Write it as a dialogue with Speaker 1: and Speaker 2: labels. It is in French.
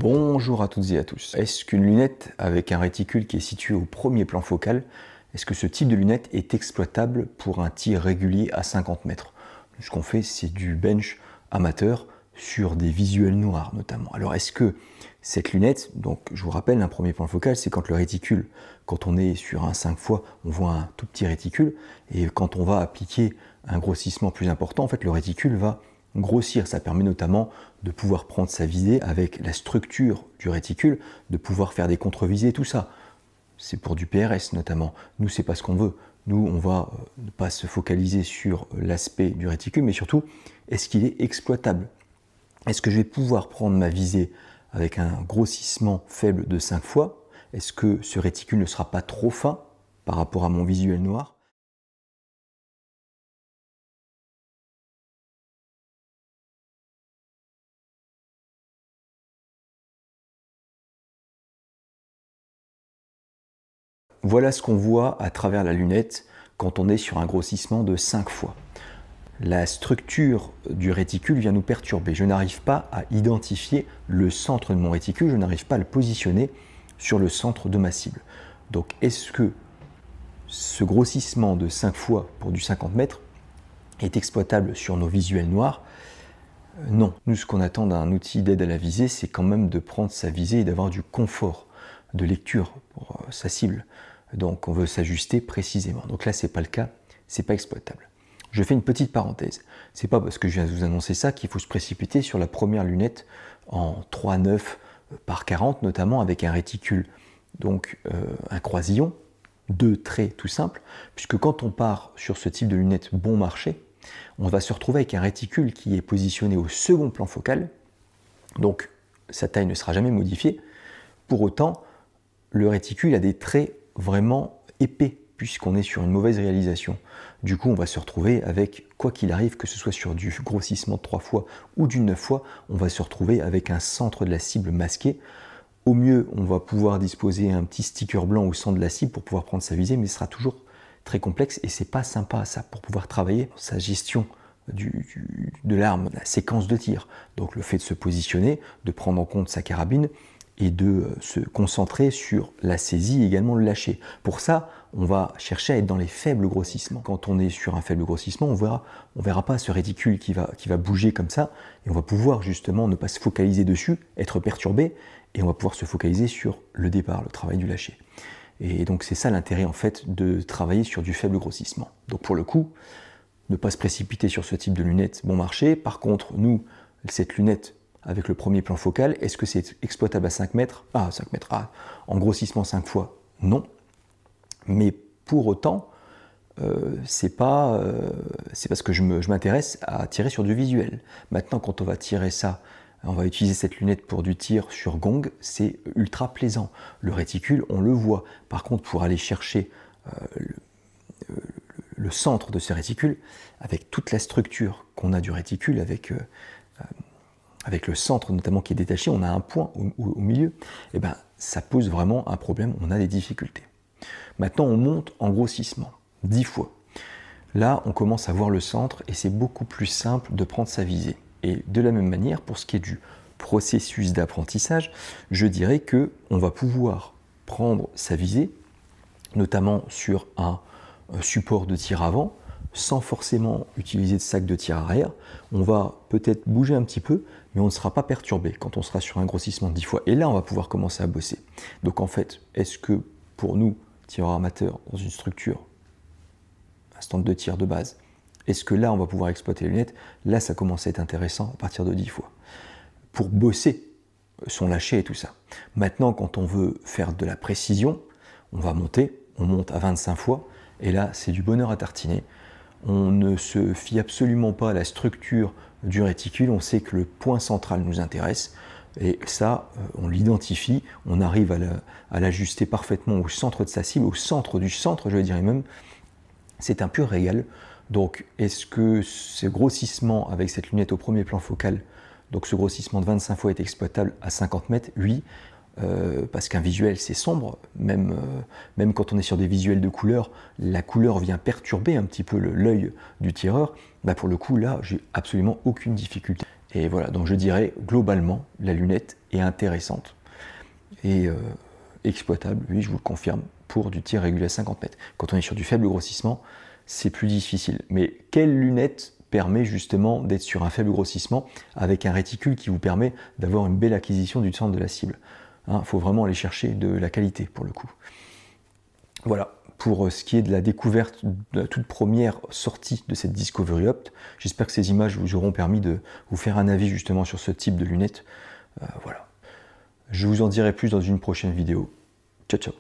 Speaker 1: Bonjour à toutes et à tous. Est-ce qu'une lunette avec un réticule qui est situé au premier plan focal, est-ce que ce type de lunette est exploitable pour un tir régulier à 50 mètres? Ce qu'on fait, c'est du bench amateur sur des visuels noirs notamment. Alors est-ce que cette lunette, donc je vous rappelle, un premier plan focal, c'est quand le réticule, quand on est sur un 5 fois, on voit un tout petit réticule, et quand on va appliquer un grossissement plus important, en fait le réticule va grossir. Ça permet notamment de pouvoir prendre sa visée avec la structure du réticule, de pouvoir faire des contre-visées, tout ça. C'est pour du PRS notamment. Nous, c'est pas ce qu'on veut. Nous, on va ne pas se focaliser sur l'aspect du réticule, mais surtout, est-ce qu'il est exploitable? Est-ce que je vais pouvoir prendre ma visée avec un grossissement faible de 5 fois? Est-ce que ce réticule ne sera pas trop fin par rapport à mon visuel noir? Voilà ce qu'on voit à travers la lunette quand on est sur un grossissement de 5 fois. La structure du réticule vient nous perturber. Je n'arrive pas à identifier le centre de mon réticule, je n'arrive pas à le positionner sur le centre de ma cible. Donc est-ce que ce grossissement de 5 fois pour du 50 mètres est exploitable sur nos visuels noirs? Non. Nous, ce qu'on attend d'un outil d'aide à la visée, c'est quand même de prendre sa visée et d'avoir du confort de lecture pour sa cible. Donc on veut s'ajuster précisément. Donc là, c'est pas le cas, c'est pas exploitable. Je fais une petite parenthèse. C'est pas parce que je viens de vous annoncer ça qu'il faut se précipiter sur la première lunette en 3,9 par 40, notamment avec un réticule, donc un croisillon, 2 traits tout simple, puisque quand on part sur ce type de lunette bon marché, on va se retrouver avec un réticule qui est positionné au second plan focal, donc sa taille ne sera jamais modifiée. Pour autant, le réticule a des traits vraiment épais, puisqu'on est sur une mauvaise réalisation. Du coup, on va se retrouver avec, quoi qu'il arrive, que ce soit sur du grossissement de 3 fois ou du 9 fois, on va se retrouver avec un centre de la cible masqué. Au mieux, on va pouvoir disposer un petit sticker blanc au centre de la cible pour pouvoir prendre sa visée, mais ce sera toujours très complexe et c'est pas sympa ça pour pouvoir travailler sa gestion de l'arme, la séquence de tir. Donc le fait de se positionner, de prendre en compte sa carabine et de se concentrer sur la saisie et également le lâcher. Pour ça, on va chercher à être dans les faibles grossissements. Quand on est sur un faible grossissement, on verra pas ce réticule qui va bouger comme ça, et on va pouvoir justement ne pas se focaliser dessus, être perturbé, et on va pouvoir se focaliser sur le départ, le travail du lâcher. Et donc c'est ça l'intérêt en fait de travailler sur du faible grossissement. Donc pour le coup, ne pas se précipiter sur ce type de lunettes bon marché. Par contre, nous, cette lunette avec le premier plan focal, est-ce que c'est exploitable à 5 mètres? Ah, 5 mètres, en grossissement 5 fois, non. Mais pour autant, c'est parce que je m'intéresse à tirer sur du visuel. Maintenant, quand on va tirer ça, on va utiliser cette lunette pour du tir sur gong, c'est ultra plaisant. Le réticule, on le voit. Par contre, pour aller chercher le centre de ce réticule, avec toute la structure qu'on a du réticule, avec le centre notamment qui est détaché, on a un point au milieu, et ben, ça pose vraiment un problème, on a des difficultés. Maintenant, on monte en grossissement, 10 fois. Là, on commence à voir le centre et c'est beaucoup plus simple de prendre sa visée. Et de la même manière, pour ce qui est du processus d'apprentissage, je dirais qu'on va pouvoir prendre sa visée, notamment sur un support de tir avant, sans forcément utiliser de sac de tir arrière. On va peut-être bouger un petit peu, mais on ne sera pas perturbé quand on sera sur un grossissement de 10 fois. Et là, on va pouvoir commencer à bosser. Donc en fait, est-ce que pour nous, tireurs amateurs, dans une structure, un stand de tir de base, est-ce que là, on va pouvoir exploiter les lunettes? Là, ça commence à être intéressant à partir de 10 fois. Pour bosser son lâcher et tout ça. Maintenant, quand on veut faire de la précision, on va monter, on monte à 25 fois, et là, c'est du bonheur à tartiner. On ne se fie absolument pas à la structure du réticule, on sait que le point central nous intéresse, et ça, on l'identifie, on arrive à l'ajuster parfaitement au centre de sa cible, au centre du centre, je dirais même. C'est un pur régal. Donc, est-ce que ce grossissement avec cette lunette au premier plan focal, donc ce grossissement de 25 fois est exploitable à 50 mètres? Oui, parce qu'un visuel c'est sombre, même quand on est sur des visuels de couleur, la couleur vient perturber un petit peu l'œil du tireur. Bah pour le coup là, j'ai absolument aucune difficulté. Et voilà, donc je dirais globalement, la lunette est intéressante et exploitable, oui, je vous le confirme, pour du tir régulé à 50 mètres. Quand on est sur du faible grossissement, c'est plus difficile. Mais quelle lunette permet justement d'être sur un faible grossissement avec un réticule qui vous permet d'avoir une belle acquisition du centre de la cible? Il faut vraiment aller chercher de la qualité pour le coup. Voilà, pour ce qui est de la découverte de la toute première sortie de cette Discovery Opt. J'espère que ces images vous auront permis de vous faire un avis justement sur ce type de lunettes. Voilà. Je vous en dirai plus dans une prochaine vidéo. Ciao, ciao.